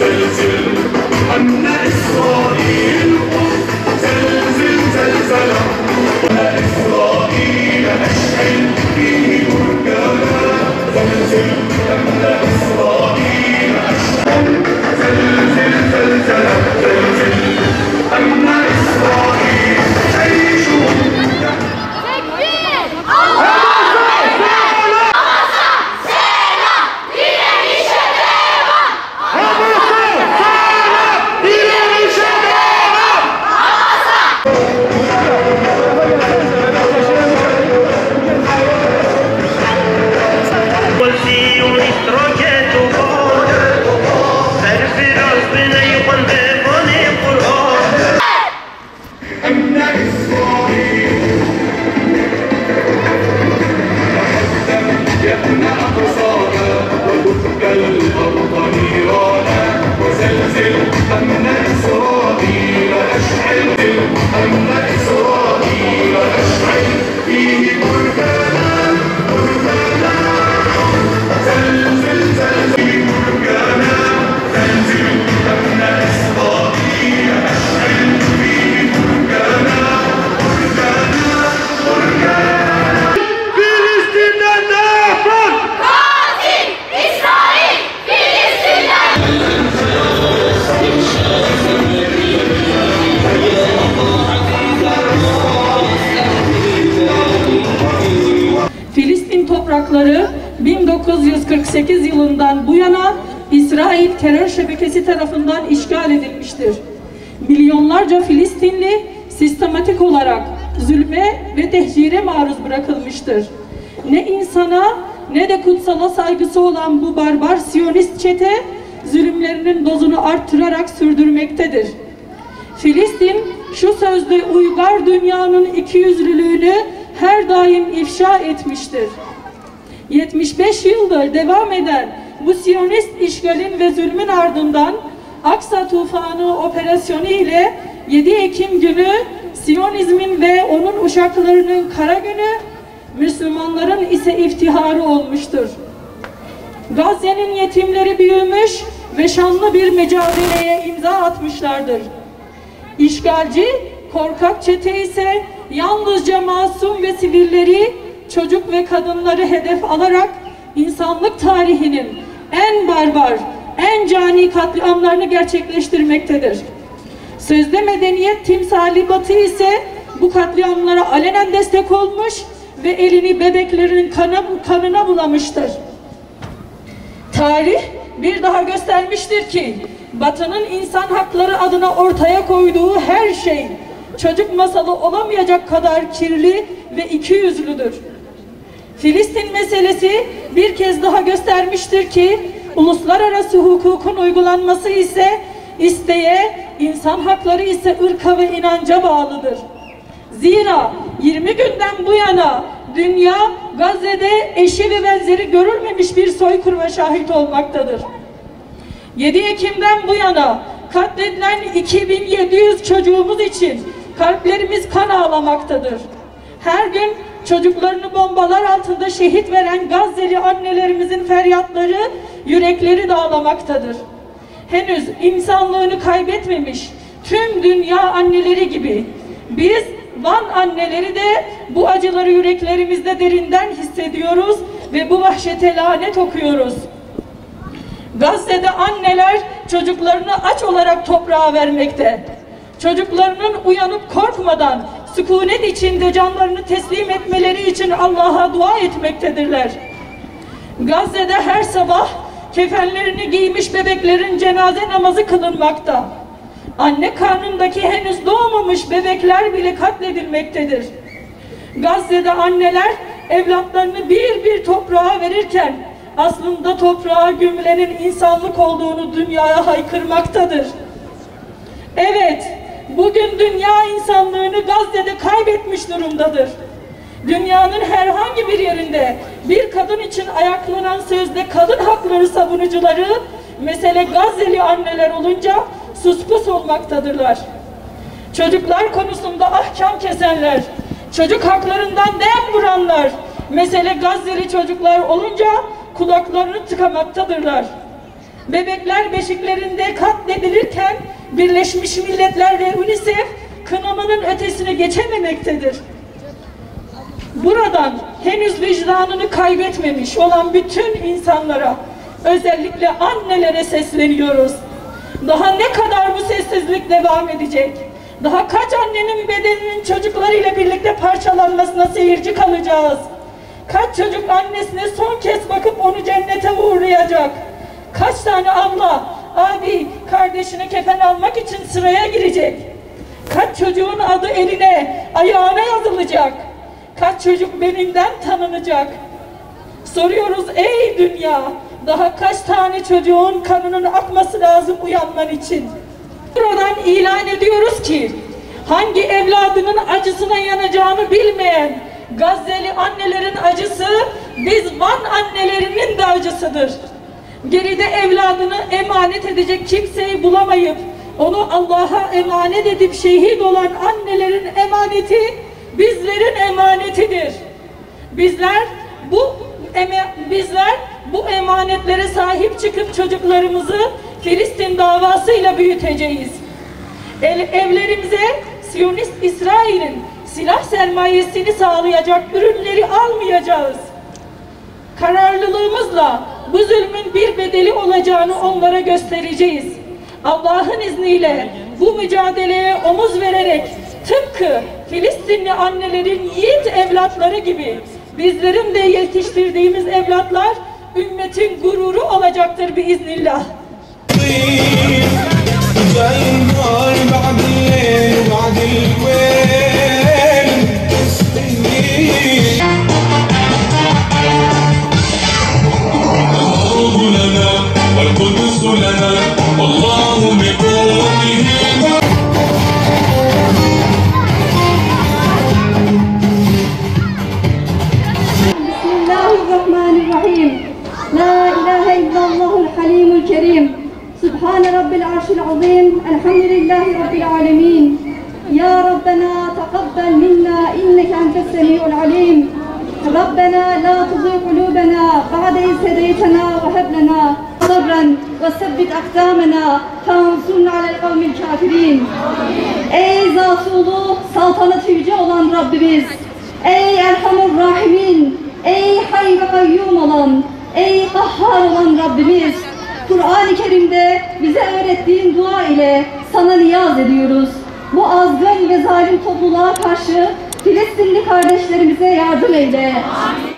زلزل أن إسرائيل زلزل زلزلة أن إسرائيل أشعل فيه بركانا زلزل أن إسرائيل أشعل زلزل زلزلة زلزل أن إسرائيل جيشهم Toprakları 1948 yılından bu yana İsrail terör şebekesi tarafından işgal edilmiştir. Milyonlarca Filistinli sistematik olarak zulme ve tehcire maruz bırakılmıştır. Ne insana ne de kutsala saygısı olan bu barbar Siyonist çete zulümlerinin dozunu arttırarak sürdürmektedir. Filistin şu sözde uygar dünyanın ikiyüzlülüğünü her daim ifşa etmiştir. 75 yıldır devam eden bu Siyonist işgalin ve zulmün ardından Aksa Tufanı operasyonu ile 7 Ekim günü Siyonizmin ve onun uşaklarının kara günü, Müslümanların ise iftiharı olmuştur. Gazze'nin yetimleri büyümüş ve şanlı bir mücadeleye imza atmışlardır. İşgalci, korkak çete ise yalnızca masum ve sivilleri, çocuk ve kadınları hedef alarak insanlık tarihinin en barbar, en cani katliamlarını gerçekleştirmektedir. Sözde medeniyet timsali Batı ise bu katliamlara alenen destek olmuş ve elini bebeklerinin kanına bulamıştır. Tarih bir daha göstermiştir ki Batı'nın insan hakları adına ortaya koyduğu her şey çocuk masalı olamayacak kadar kirli ve ikiyüzlüdür. Filistin meselesi bir kez daha göstermiştir ki uluslararası hukukun uygulanması ise isteğe, insan hakları ise ırka ve inanca bağlıdır. Zira 20 günden bu yana dünya Gazze'de eşi ve benzeri görülmemiş bir soykırıma şahit olmaktadır. 7 Ekim'den bu yana katledilen 2700 çocuğumuz için kalplerimiz kan ağlamaktadır. Her gün çocuklarını bombalar altında şehit veren Gazze'li annelerimizin feryatları yürekleri dağlamaktadır. Henüz insanlığını kaybetmemiş tüm dünya anneleri gibi biz Van anneleri de bu acıları yüreklerimizde derinden hissediyoruz ve bu vahşete lanet okuyoruz. Gazze'de anneler çocuklarını aç olarak toprağa vermekte. Çocuklarının uyanıp korkmadan sükunet içinde canlarını teslim etmeleri için Allah'a dua etmektedirler. Gazze'de her sabah kefenlerini giymiş bebeklerin cenaze namazı kılınmakta. Anne karnındaki henüz doğmamış bebekler bile katledilmektedir. Gazze'de anneler evlatlarını bir bir toprağa verirken aslında toprağa gömülenin insanlık olduğunu dünyaya haykırmaktadır. Evet, bugün dünya insanlığını Gazze'de kaybetmiş durumdadır. Dünyanın herhangi bir yerinde bir kadın için ayaklanan sözde kadın hakları savunucuları mesele Gazze'li anneler olunca suspus olmaktadırlar. Çocuklar konusunda ahkam kesenler, çocuk haklarından dem vuranlar mesele Gazze'li çocuklar olunca kulaklarını tıkamaktadırlar. Bebekler beşiklerinde katledilirken Birleşmiş Milletler ve UNICEF kınamanın ötesine geçememektedir. Buradan henüz vicdanını kaybetmemiş olan bütün insanlara, özellikle annelere sesleniyoruz. Daha ne kadar bu sessizlik devam edecek? Daha kaç annenin bedeninin çocuklarıyla birlikte parçalanmasına seyirci kalacağız? Kaç çocuk annesine son kez bakıp onu cennete uğurlayacak? Kaç tane abla, abi, kardeşine kefen almak için sıraya girecek? Kaç çocuğun adı eline, ayağına yazılacak? Kaç çocuk benimden tanınacak? Soruyoruz ey dünya, daha kaç tane çocuğun kanının akması lazım uyanman için? Buradan ilan ediyoruz ki, hangi evladının acısına yanacağını bilmeyen Gazze'li annelerin acısı, biz Van annelerinin de acısıdır. Geride evladını emanet edecek kimseyi bulamayıp, onu Allah'a emanet edip şehit olan annelerin emaneti, bizlerin emanetidir. Bizler bu emanetlere sahip çıkıp çocuklarımızı Filistin davasıyla büyüteceğiz. Evlerimize Siyonist İsrail'in silah sermayesini sağlayacak ürünleri almayacağız. Kararlılığımızla bu zulmün bir bedeli olacağını onlara göstereceğiz. Allah'ın izniyle bu mücadeleye omuz vererek tıpkı Filistinli annelerin yiğit evlatları gibi bizlerin de yetiştirdiğimiz evlatlar ümmetin gururu olacaktır biiznillah. لا إله إلا الله الحليم الكريم سبحان رب العرش العظيم الحمد لله رب العالمين يا ربنا تقبل منا إنك أنت السميع العليم ربنا لا تزغ قلوبنا بعد إذ هديتنا وهب لنا صبرا وثبت أقدامنا فانصرنا على القوم الكافرين. Ey zatulu saltanatı yüce olan Rabbimiz, ey Erhamur Rahimin, ey Hayy ve Kayyum olan, ey Kahhar olan Rabbimiz, Kur'an-ı Kerim'de bize öğrettiğin dua ile sana niyaz ediyoruz. Bu azgın ve zalim topluluğa karşı Filistinli kardeşlerimize yardım eyle. Amin.